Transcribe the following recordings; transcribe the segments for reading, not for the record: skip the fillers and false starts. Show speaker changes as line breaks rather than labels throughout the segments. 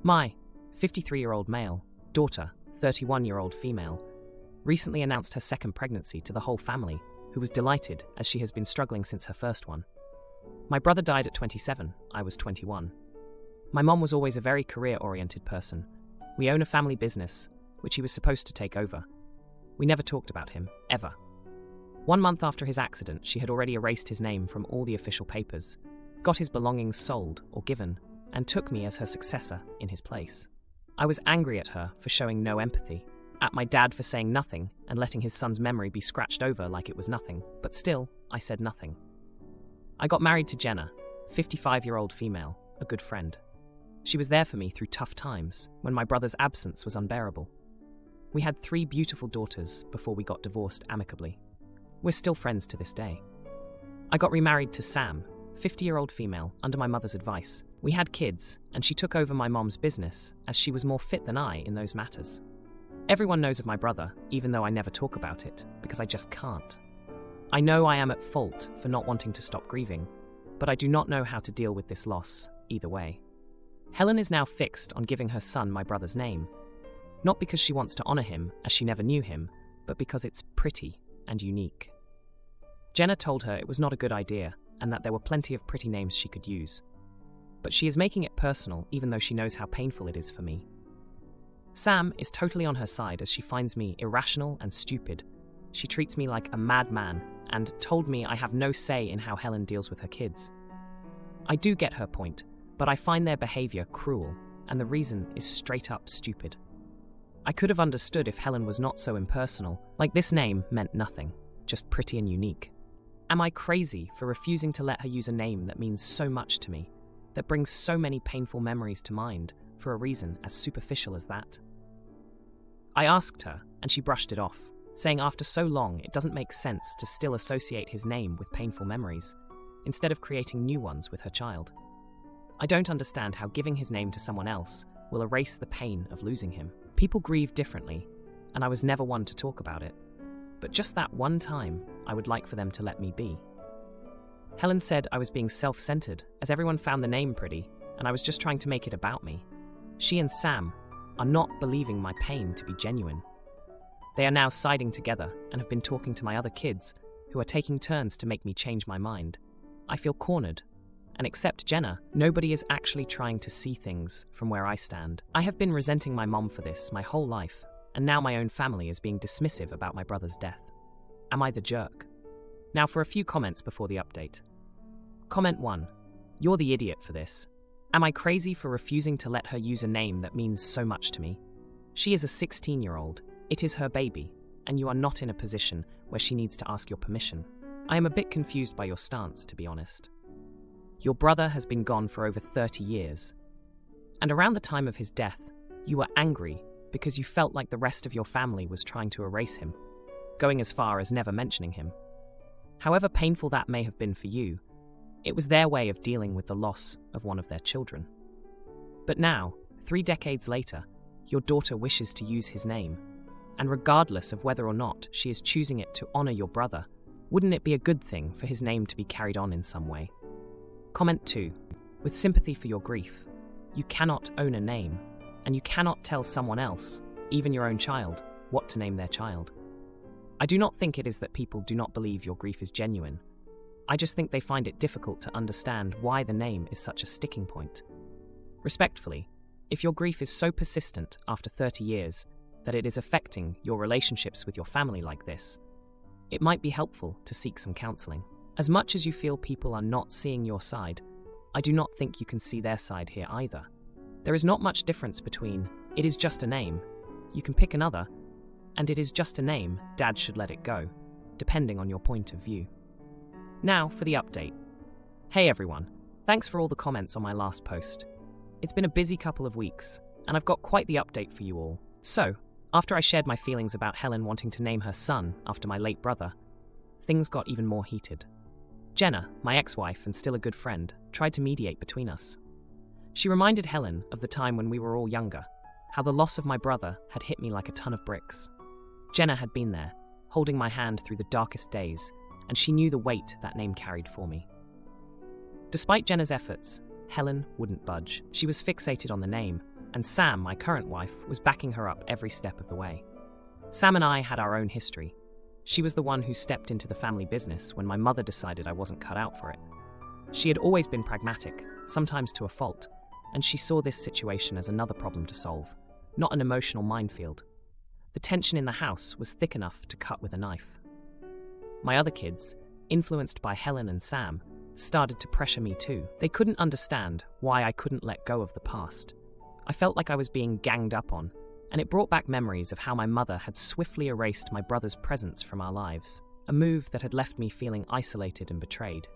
My 53-year-old male, daughter, 31-year-old female, recently announced her second pregnancy to the whole family, who was delighted as she has been struggling since her first one. My brother died at 27, I was 21. My mom was always a very career-oriented person. We own a family business, which he was supposed to take over. We never talked about him, ever. 1 month after his accident, she had already erased his name from all the official papers, got his belongings sold or given, and took me as her successor in his place. I was angry at her for showing no empathy, at my dad for saying nothing and letting his son's memory be scratched over like it was nothing, but still, I said nothing. I got married to Jenna, 55-year-old female, a good friend. She was there for me through tough times, when my brother's absence was unbearable. We had 3 beautiful daughters before we got divorced amicably. We're still friends to this day. I got remarried to Sam, 50-year-old female, under my mother's advice. We had kids, and she took over my mom's business, as she was more fit than I in those matters. Everyone knows of my brother, even though I never talk about it, because I just can't. I know I am at fault for not wanting to stop grieving, but I do not know how to deal with this loss, either way. Helen is now fixed on giving her son my brother's name, not because she wants to honor him, as she never knew him, but because it's pretty and unique. Jenna told her it was not a good idea, and that there were plenty of pretty names she could use. But she is making it personal, even though she knows how painful it is for me. Sam is totally on her side, as she finds me irrational and stupid. She treats me like a madman, and told me I have no say in how Helen deals with her kids. I do get her point, but I find their behavior cruel, and the reason is straight up stupid. I could have understood if Helen was not so impersonal, like this name meant nothing, just pretty and unique. Am I crazy for refusing to let her use a name that means so much to me, that brings so many painful memories to mind, for a reason as superficial as that? I asked her, and she brushed it off, saying after so long it doesn't make sense to still associate his name with painful memories, instead of creating new ones with her child. I don't understand how giving his name to someone else will erase the pain of losing him. People grieve differently, and I was never one to talk about it. But just that one time, I would like for them to let me be. Helen said I was being self-centered, as everyone found the name pretty, and I was just trying to make it about me. She and Sam are not believing my pain to be genuine. They are now siding together and have been talking to my other kids, who are taking turns to make me change my mind. I feel cornered, and except Jenna, nobody is actually trying to see things from where I stand. I have been resenting my mom for this my whole life, and now my own family is being dismissive about my brother's death. Am I the jerk? Now for a few comments before the update. Comment 1. You're the idiot for this. Am I crazy for refusing to let her use a name that means so much to me? She is a 16-year-old. It is her baby, and you are not in a position where she needs to ask your permission. I am a bit confused by your stance, to be honest. Your brother has been gone for over 30 years. And around the time of his death, you were angry because you felt like the rest of your family was trying to erase him, going as far as never mentioning him. However painful that may have been for you, it was their way of dealing with the loss of one of their children. But now, 3 decades later, your daughter wishes to use his name, and regardless of whether or not she is choosing it to honor your brother, wouldn't it be a good thing for his name to be carried on in some way? Comment 2. With sympathy for your grief, you cannot own a name, and you cannot tell someone else, even your own child, what to name their child. I do not think it is that people do not believe your grief is genuine. I just think they find it difficult to understand why the name is such a sticking point. Respectfully, if your grief is so persistent after 30 years that it is affecting your relationships with your family like this, it might be helpful to seek some counseling. As much as you feel people are not seeing your side, I do not think you can see their side here either. There is not much difference between, it is just a name, you can pick another, and it is just a name, Dad should let it go, depending on your point of view. Now for the update. Hey everyone, thanks for all the comments on my last post. It's been a busy couple of weeks, and I've got quite the update for you all. So, after I shared my feelings about Helen wanting to name her son after my late brother, things got even more heated. Jenna, my ex-wife and still a good friend, tried to mediate between us. She reminded Helen of the time when we were all younger, how the loss of my brother had hit me like a ton of bricks. Jenna had been there, holding my hand through the darkest days, and she knew the weight that name carried for me. Despite Jenna's efforts, Helen wouldn't budge. She was fixated on the name, and Sam, my current wife, was backing her up every step of the way. Sam and I had our own history. She was the one who stepped into the family business when my mother decided I wasn't cut out for it. She had always been pragmatic, sometimes to a fault, and she saw this situation as another problem to solve, not an emotional minefield. The tension in the house was thick enough to cut with a knife. My other kids, influenced by Helen and Sam, started to pressure me too. They couldn't understand why I couldn't let go of the past. I felt like I was being ganged up on, and it brought back memories of how my mother had swiftly erased my brother's presence from our lives, a move that had left me feeling isolated and betrayed.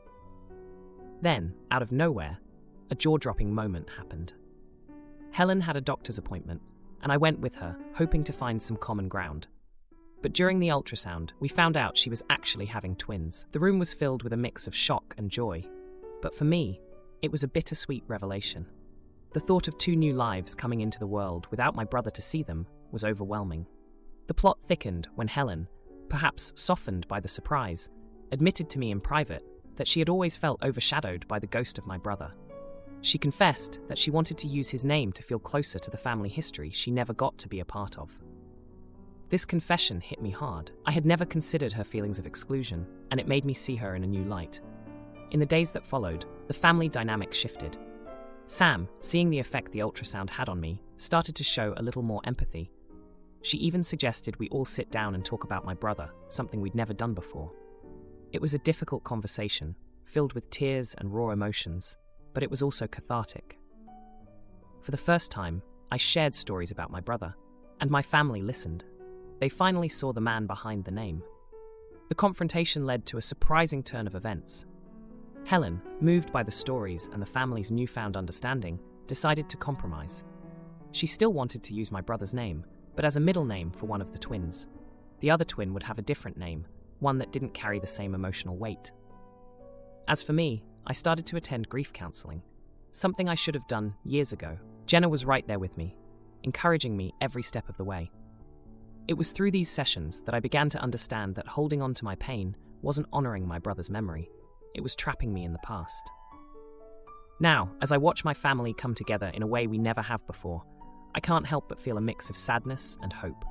Then, out of nowhere, a jaw-dropping moment happened. Helen had a doctor's appointment, and I went with her, hoping to find some common ground. But during the ultrasound, we found out she was actually having twins. The room was filled with a mix of shock and joy. But for me, it was a bittersweet revelation. The thought of 2 new lives coming into the world without my brother to see them was overwhelming. The plot thickened when Helen, perhaps softened by the surprise, admitted to me in private that she had always felt overshadowed by the ghost of my brother. She confessed that she wanted to use his name to feel closer to the family history she never got to be a part of. This confession hit me hard. I had never considered her feelings of exclusion, and it made me see her in a new light. In the days that followed, the family dynamic shifted. Sam, seeing the effect the ultrasound had on me, started to show a little more empathy. She even suggested we all sit down and talk about my brother, something we'd never done before. It was a difficult conversation, filled with tears and raw emotions, but it was also cathartic. For the first time, I shared stories about my brother, and my family listened. They finally saw the man behind the name. The confrontation led to a surprising turn of events. Helen, moved by the stories and the family's newfound understanding, decided to compromise. She still wanted to use my brother's name, but as a middle name for one of the twins. The other twin would have a different name, one that didn't carry the same emotional weight. As for me, I started to attend grief counseling, something I should have done years ago. Jenna was right there with me, encouraging me every step of the way. It was through these sessions that I began to understand that holding on to my pain wasn't honoring my brother's memory. It was trapping me in the past. Now, as I watch my family come together in a way we never have before, I can't help but feel a mix of sadness and hope.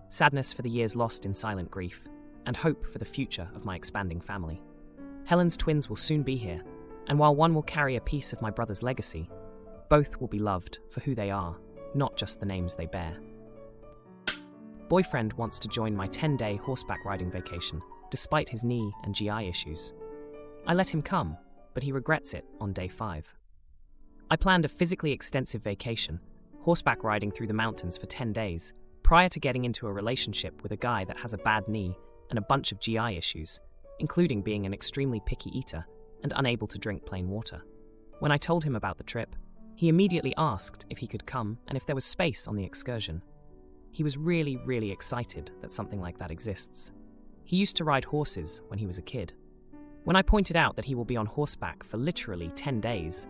Sadness for the years lost in silent grief, and hope for the future of my expanding family. Helen's twins will soon be here, and while one will carry a piece of my brother's legacy, both will be loved for who they are, not just the names they bear. Boyfriend wants to join my 10-day horseback riding vacation, despite his knee and GI issues. I let him come, but he regrets it on day 5. I planned a physically extensive vacation, horseback riding through the mountains for 10 days, prior to getting into a relationship with a guy that has a bad knee and a bunch of GI issues, including being an extremely picky eater and unable to drink plain water. When I told him about the trip, he immediately asked if he could come and if there was space on the excursion. He was really excited that something like that exists. He used to ride horses when he was a kid. When I pointed out that he will be on horseback for literally 10 days,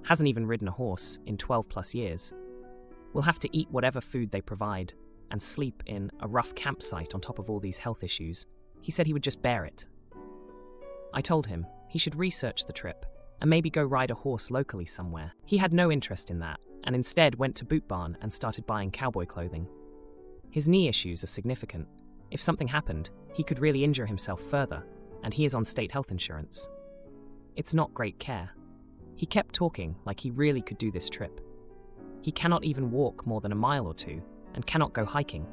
hasn't even ridden a horse in 12 plus years, will have to eat whatever food they provide and sleep in a rough campsite on top of all these health issues, he said he would just bear it. I told him he should research the trip and maybe go ride a horse locally somewhere. He had no interest in that, and instead went to Boot Barn and started buying cowboy clothing. His knee issues are significant. If something happened, he could really injure himself further, and he is on state health insurance. It's not great care. He kept talking like he really could do this trip. He cannot even walk more than a mile or 2, and cannot go hiking.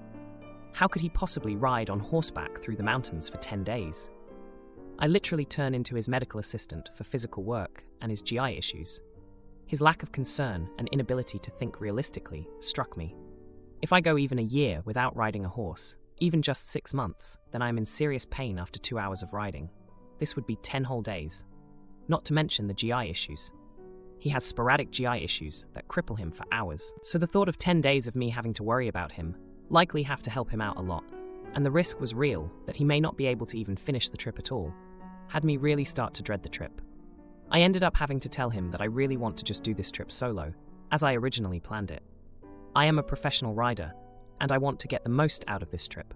How could he possibly ride on horseback through the mountains for 10 days? I literally turned into his medical assistant for physical work and his GI issues. His lack of concern and inability to think realistically struck me. If I go even a year without riding a horse, even just 6 months, then I am in serious pain after 2 hours of riding. This would be 10 whole days. Not to mention the GI issues. He has sporadic GI issues that cripple him for hours. So the thought of 10 days of me having to worry about him likely have to help him out a lot, and the risk was real that he may not be able to even finish the trip at all, had me really start to dread the trip. I ended up having to tell him that I really want to just do this trip solo, as I originally planned it. I am a professional rider, and I want to get the most out of this trip.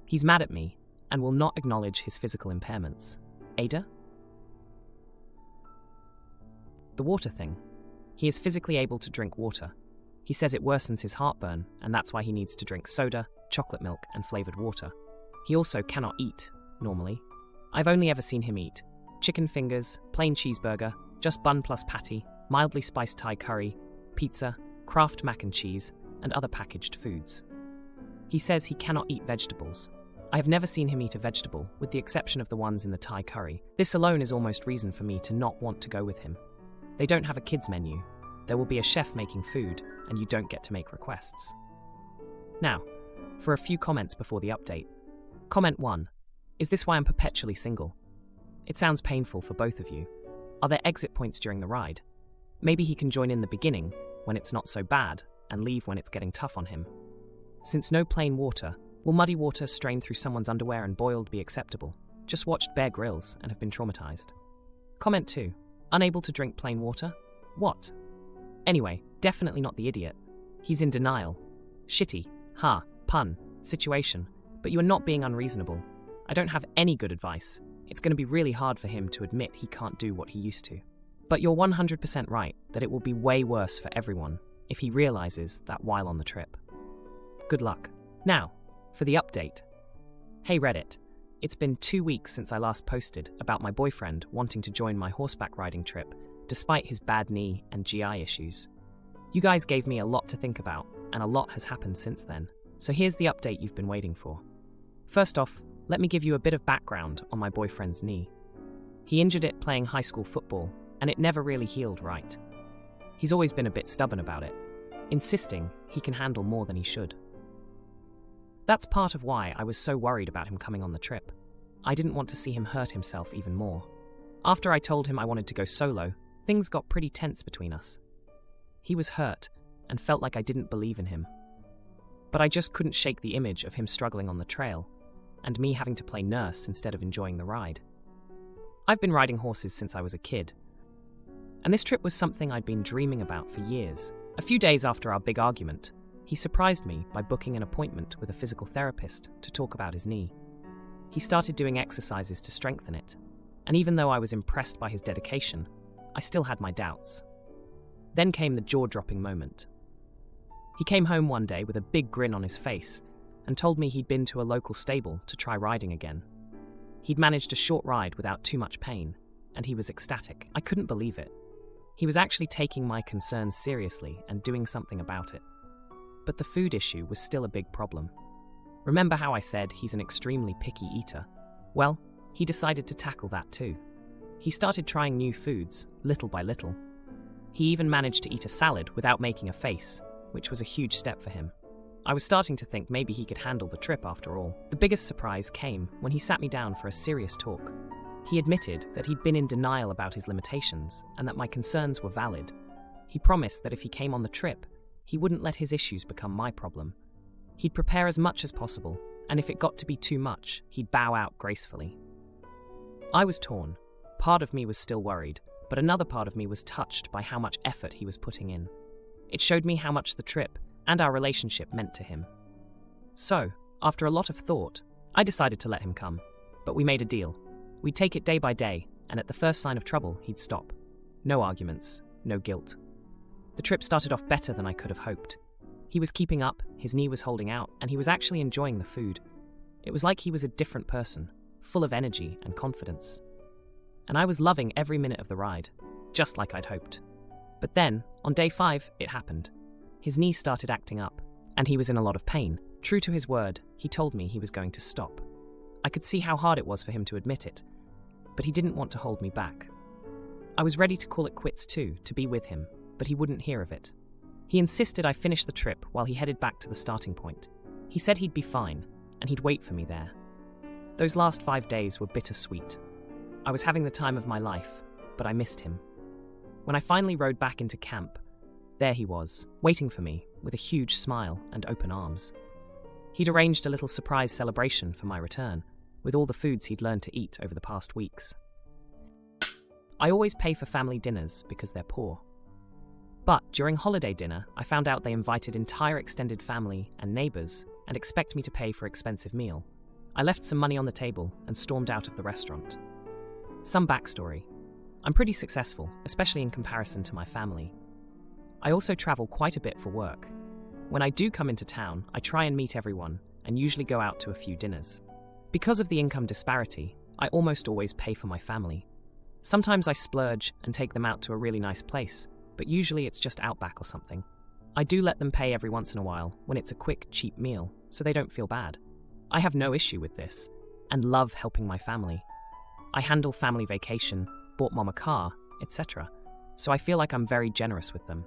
He's mad at me, and will not acknowledge his physical impairments. Ada? The water thing. He is physically able to drink water, He says it worsens his heartburn, and that's why he needs to drink soda, chocolate milk, and flavored water. He also cannot eat, normally. I've only ever seen him eat chicken fingers, plain cheeseburger, just bun plus patty, mildly spiced Thai curry, pizza, Kraft mac and cheese, and other packaged foods. He says he cannot eat vegetables. I have never seen him eat a vegetable, with the exception of the ones in the Thai curry. This alone is almost reason for me to not want to go with him. They don't have a kids menu. There will be a chef making food, and you don't get to make requests. Now, for a few comments before the update. Comment 1. Is this why I'm perpetually single? It sounds painful for both of you. Are there exit points during the ride? Maybe he can join in the beginning, when it's not so bad, and leave when it's getting tough on him. Since no plain water, will muddy water strained through someone's underwear and boiled be acceptable? Just watched Bear Grylls and have been traumatized. Comment 2. Unable to drink plain water? What? Anyway, definitely not the idiot. He's in denial. Shitty, pun, situation. But you are not being unreasonable. I don't have any good advice. It's going to be really hard for him to admit he can't do what he used to. But you're 100% right that it will be way worse for everyone if he realizes that while on the trip. Good luck. Now, for the update. Hey Reddit, it's been 2 weeks since I last posted about my boyfriend wanting to join my horseback riding trip despite his bad knee and GI issues. You guys gave me a lot to think about, and a lot has happened since then. So here's the update you've been waiting for. First off, let me give you a bit of background on my boyfriend's knee. He injured it playing high school football, and it never really healed right. He's always been a bit stubborn about it, insisting he can handle more than he should. That's part of why I was so worried about him coming on the trip. I didn't want to see him hurt himself even more. After I told him I wanted to go solo, things got pretty tense between us. He was hurt and felt like I didn't believe in him. But I just couldn't shake the image of him struggling on the trail, and me having to play nurse instead of enjoying the ride. I've been riding horses since I was a kid, and this trip was something I'd been dreaming about for years. A few days after our big argument, he surprised me by booking an appointment with a physical therapist to talk about his knee. He started doing exercises to strengthen it, and even though I was impressed by his dedication, I still had my doubts. Then came the jaw-dropping moment. He came home one day with a big grin on his face and told me he'd been to a local stable to try riding again. He'd managed a short ride without too much pain, and he was ecstatic. I couldn't believe it. He was actually taking my concerns seriously and doing something about it. But the food issue was still a big problem. Remember how I said he's an extremely picky eater? Well, he decided to tackle that too. He started trying new foods, little by little. He even managed to eat a salad without making a face, which was a huge step for him. I was starting to think maybe he could handle the trip after all. The biggest surprise came when he sat me down for a serious talk. He admitted that he'd been in denial about his limitations and that my concerns were valid. He promised that if he came on the trip, he wouldn't let his issues become my problem. He'd prepare as much as possible, and if it got to be too much, he'd bow out gracefully. I was torn. Part of me was still worried, but another part of me was touched by how much effort he was putting in. It showed me how much the trip and our relationship meant to him. So, after a lot of thought, I decided to let him come. But we made a deal. We'd take it day by day, and at the first sign of trouble, he'd stop. No arguments, no guilt. The trip started off better than I could have hoped. He was keeping up, his knee was holding out, and he was actually enjoying the food. It was like he was a different person, full of energy and confidence. And I was loving every minute of the ride, just like I'd hoped. But then, on day 5, it happened. His knee started acting up, and he was in a lot of pain. True to his word, he told me he was going to stop. I could see how hard it was for him to admit it, but he didn't want to hold me back. I was ready to call it quits too, to be with him, but he wouldn't hear of it. He insisted I finish the trip while he headed back to the starting point. He said he'd be fine, and he'd wait for me there. Those last 5 days were bittersweet. I was having the time of my life, but I missed him. When I finally rode back into camp, there he was, waiting for me, with a huge smile and open arms. He'd arranged a little surprise celebration for my return, with all the foods he'd learned to eat over the past weeks. I always pay for family dinners because they're poor. But during holiday dinner, I found out they invited entire extended family and neighbors and expect me to pay for an expensive meal. I left some money on the table and stormed out of the restaurant. Some backstory. I'm pretty successful, especially in comparison to my family. I also travel quite a bit for work. When I do come into town, I try and meet everyone and usually go out to a few dinners. Because of the income disparity, I almost always pay for my family. Sometimes I splurge and take them out to a really nice place, but usually it's just Outback or something. I do let them pay every once in a while when it's a quick, cheap meal, so they don't feel bad. I have no issue with this, and love helping my family. I handle family vacation, bought mom a car, etc., so I feel like I'm very generous with them.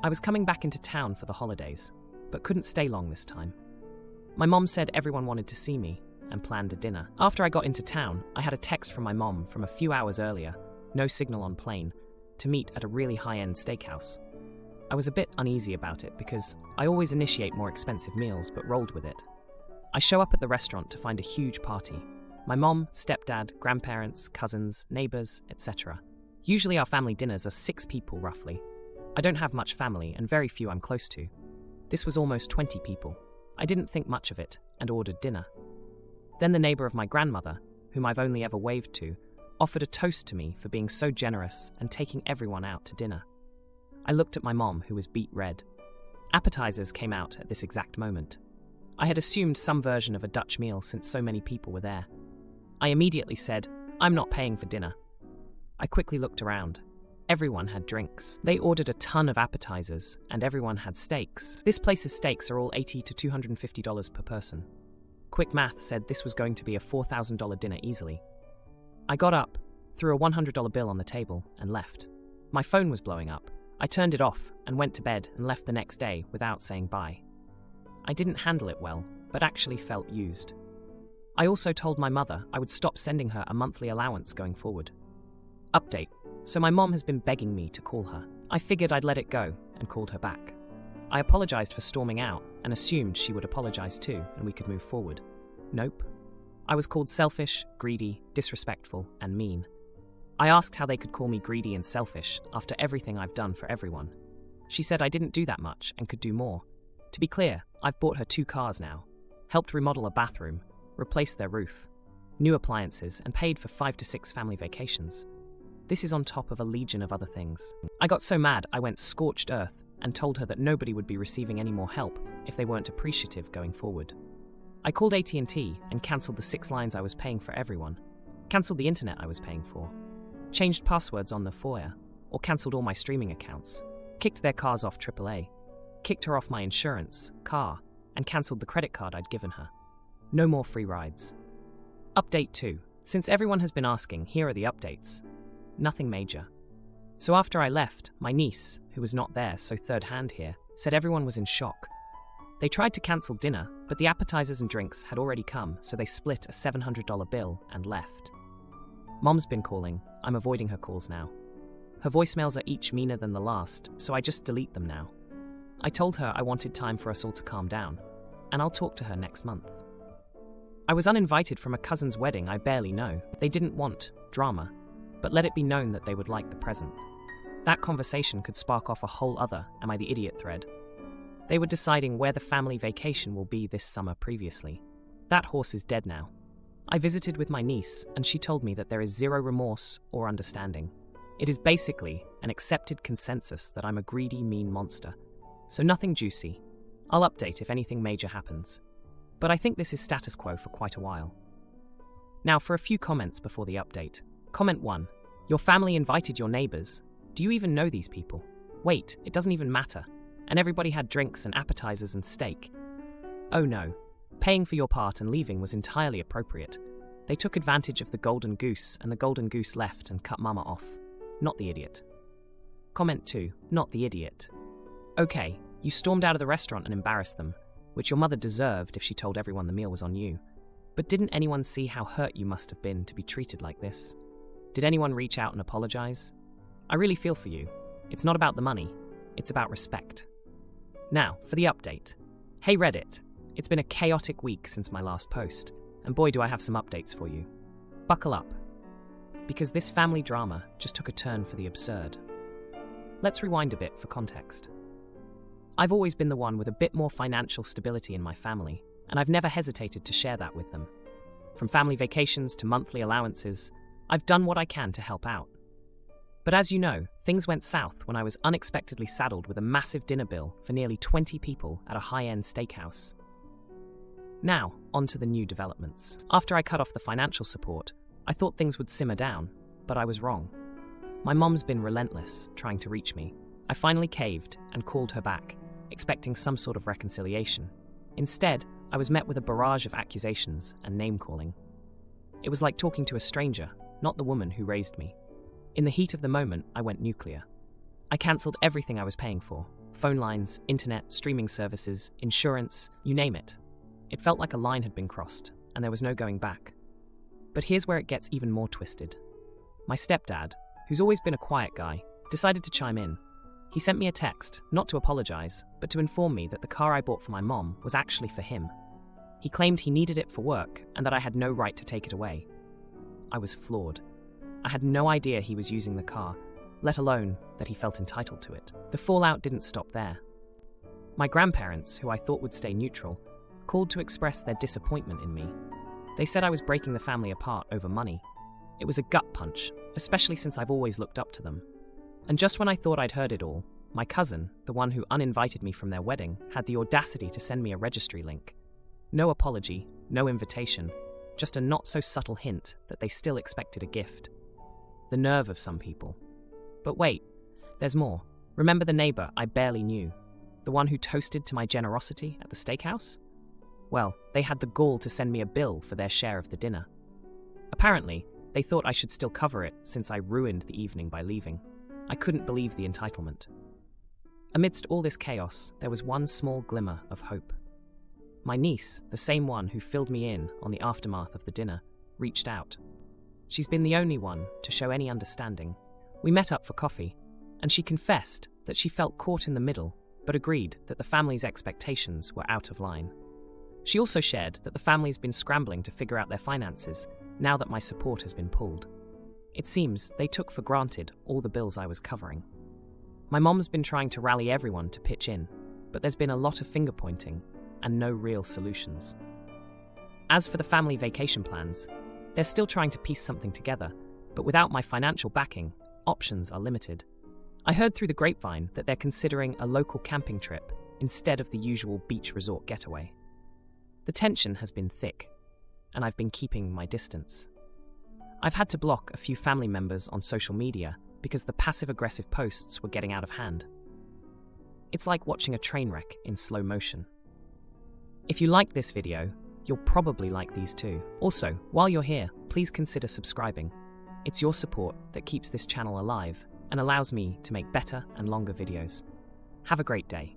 I was coming back into town for the holidays, but couldn't stay long this time. My mom said everyone wanted to see me and planned a dinner. After I got into town, I had a text from my mom from a few hours earlier, no signal on plane, to meet at a really high-end steakhouse. I was a bit uneasy about it because I always initiate more expensive meals but rolled with it. I show up at the restaurant to find a huge party. My mom, stepdad, grandparents, cousins, neighbors, etc. Usually our family dinners are 6 people roughly. I don't have much family and very few I'm close to. This was almost 20 people. I didn't think much of it and ordered dinner. Then the neighbor of my grandmother, whom I've only ever waved to, offered a toast to me for being so generous and taking everyone out to dinner. I looked at my mom, who was beet red. Appetizers came out at this exact moment. I had assumed some version of a Dutch meal since so many people were there. I immediately said, "I'm not paying for dinner." I quickly looked around. Everyone had drinks. They ordered a ton of appetizers, and everyone had steaks. This place's steaks are all $80 to $250 per person. Quick math said this was going to be a $4,000 dinner easily. I got up, threw a $100 bill on the table, and left. My phone was blowing up. I turned it off and went to bed and left the next day without saying bye. I didn't handle it well, but actually felt used. I also told my mother I would stop sending her a monthly allowance going forward. Update. So my mom has been begging me to call her. I figured I'd let it go and called her back. I apologized for storming out and assumed she would apologize too and we could move forward. Nope. I was called selfish, greedy, disrespectful, and mean. I asked how they could call me greedy and selfish after everything I've done for everyone. She said I didn't do that much and could do more. To be clear, I've bought her 2 cars now, helped remodel a bathroom, replaced their roof, new appliances, and paid for 5 to 6 family vacations. This is on top of a legion of other things. I got so mad I went scorched earth and told her that nobody would be receiving any more help if they weren't appreciative going forward. I called AT&T and cancelled the 6 lines I was paying for everyone, cancelled the internet I was paying for, changed passwords on the foyer, or cancelled all my streaming accounts, kicked their cars off AAA, kicked her off my insurance, car, and cancelled the credit card I'd given her. No more free rides. Update 2. Since everyone has been asking, here are the updates. Nothing major. So after I left, my niece, who was not there so third hand here, said everyone was in shock. They tried to cancel dinner, but the appetizers and drinks had already come, so they split a $700 bill and left. Mom's been calling. I'm avoiding her calls now. Her voicemails are each meaner than the last, so I just delete them now. I told her I wanted time for us all to calm down, and I'll talk to her next month. I was uninvited from a cousin's wedding I barely know. They didn't want drama, but let it be known that they would like the present. That conversation could spark off a whole other "Am I the idiot?" thread. They were deciding where the family vacation will be this summer previously. That horse is dead now. I visited with my niece, and she told me that there is zero remorse or understanding. It is basically an accepted consensus that I'm a greedy, mean monster. So nothing juicy. I'll update if anything major happens. But I think this is status quo for quite a while. Now for a few comments before the update. Comment 1. Your family invited your neighbors. Do you even know these people? Wait, it doesn't even matter. And everybody had drinks and appetizers and steak. Oh no. Paying for your part and leaving was entirely appropriate. They took advantage of the golden goose and the golden goose left and cut mama off. Not the idiot. Comment 2. Not the idiot. Okay, you stormed out of the restaurant and embarrassed them, which your mother deserved if she told everyone the meal was on you. But didn't anyone see how hurt you must have been to be treated like this? Did anyone reach out and apologize? I really feel for you. It's not about the money, it's about respect. Now, for the update. Hey Reddit, it's been a chaotic week since my last post, and boy do I have some updates for you. Buckle up, because this family drama just took a turn for the absurd. Let's rewind a bit for context. I've always been the one with a bit more financial stability in my family, and I've never hesitated to share that with them. From family vacations to monthly allowances, I've done what I can to help out. But as you know, things went south when I was unexpectedly saddled with a massive dinner bill for nearly 20 people at a high-end steakhouse. Now, on to the new developments. After I cut off the financial support, I thought things would simmer down, but I was wrong. My mom's been relentless, trying to reach me. I finally caved and called her back, expecting some sort of reconciliation. Instead, I was met with a barrage of accusations and name-calling. It was like talking to a stranger, not the woman who raised me. In the heat of the moment, I went nuclear. I cancelled everything I was paying for: phone lines, internet, streaming services, insurance, you name it. It felt like a line had been crossed, and there was no going back. But here's where it gets even more twisted. My stepdad, who's always been a quiet guy, decided to chime in. He sent me a text, not to apologize, but to inform me that the car I bought for my mom was actually for him. He claimed he needed it for work and that I had no right to take it away. I was floored. I had no idea he was using the car, let alone that he felt entitled to it. The fallout didn't stop there. My grandparents, who I thought would stay neutral, called to express their disappointment in me. They said I was breaking the family apart over money. It was a gut punch, especially since I've always looked up to them. And just when I thought I'd heard it all, my cousin, the one who uninvited me from their wedding, had the audacity to send me a registry link. No apology, no invitation, just a not-so-subtle hint that they still expected a gift. The nerve of some people. But wait, there's more. Remember the neighbor I barely knew? The one who toasted to my generosity at the steakhouse? Well, they had the gall to send me a bill for their share of the dinner. Apparently, they thought I should still cover it since I ruined the evening by leaving. I couldn't believe the entitlement. Amidst all this chaos, there was one small glimmer of hope. My niece, the same one who filled me in on the aftermath of the dinner, reached out. She's been the only one to show any understanding. We met up for coffee, and she confessed that she felt caught in the middle, but agreed that the family's expectations were out of line. She also shared that the family's been scrambling to figure out their finances now that my support has been pulled. It seems they took for granted all the bills I was covering. My mom's been trying to rally everyone to pitch in, but there's been a lot of finger-pointing and no real solutions. As for the family vacation plans, they're still trying to piece something together, but without my financial backing, options are limited. I heard through the grapevine that they're considering a local camping trip instead of the usual beach resort getaway. The tension has been thick, and I've been keeping my distance. I've had to block a few family members on social media because the passive-aggressive posts were getting out of hand. It's like watching a train wreck in slow motion. If you liked this video, you'll probably like these too. Also, while you're here, please consider subscribing. It's your support that keeps this channel alive and allows me to make better and longer videos. Have a great day.